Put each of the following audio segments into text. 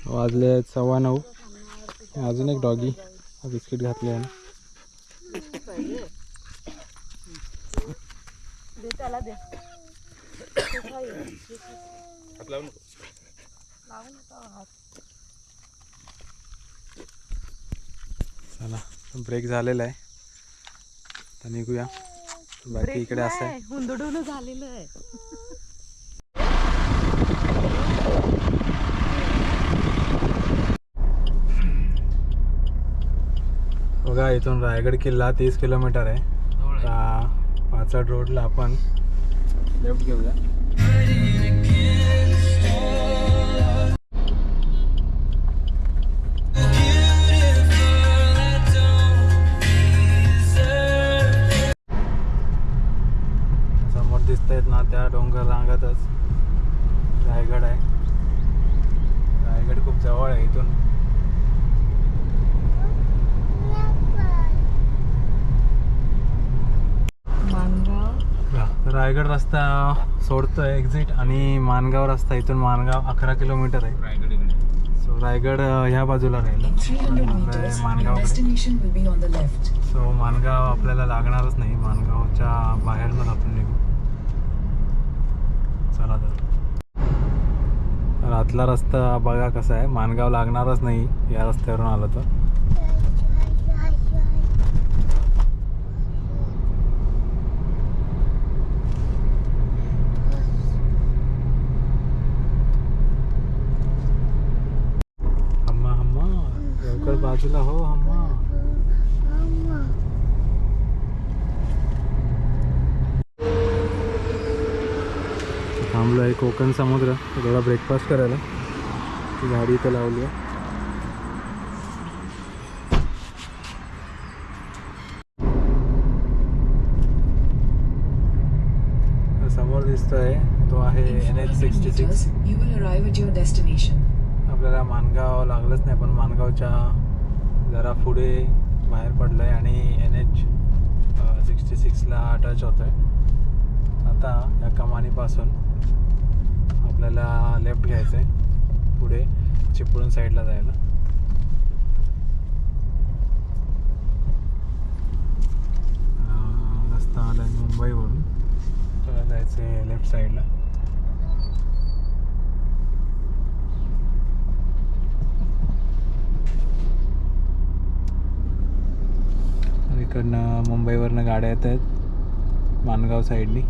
वाजले 9:15. अजून एक डॉगी बिस्किट घातले आहे ना. चला ब्रेक झालेला आहे तर निघूया. बाकी इकडे असं आहे हुंदडून झालेलं आहे. बघा इथून रायगड किल्ला 30 किलोमीटर आहे. पाचड रोडला आपण लेफ्ट घेऊया. समोर दिसत आहेत ना त्या डोंगर रांगातच रायगड आहे. रायगड खूप जवळ आहे इथून. रायगड रस्ता सोडतोय एक्झिट आणि मानगाव रस्ता. इथून मानगाव 11 किलोमीटर आहे. सो रायगड ह्या बाजूला राहील मानगावकडे. सो मानगाव आपल्याला लागणारच नाही. मानगावच्या बाहेरनंच आपण निघू. चला तर आतला रस्ता बघा कसा आहे. मानगाव लागणारच नाही या रस्त्यावरून आलं तर. बाजूला हो हम्मा. थांबलो आहे कोकण समुद्र थोडा ब्रेकफास्ट करायला. गाडी इथं लावली आहे. समोर दिसतोय तो आहे NH66. आपल्याला मानगाव लागलंच नाही पण मानगावच्या जरा पुढे बाहेर पडलं आहे आणि NH66ला टच होतं आहे. आता या कमानीपासून आपल्याला लेफ्ट घ्यायचं आहे पुढे चिपळूण साईडला जायला. रस्ता आला आहे मुंबईवरून. त्याला जायचं आहे लेफ्ट साईडला. इकडनं मुंबईवरनं गाड्या येत आहेत मानगाव साईडनी.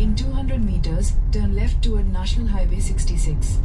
In 200 meters, turn left toward National Highway 66.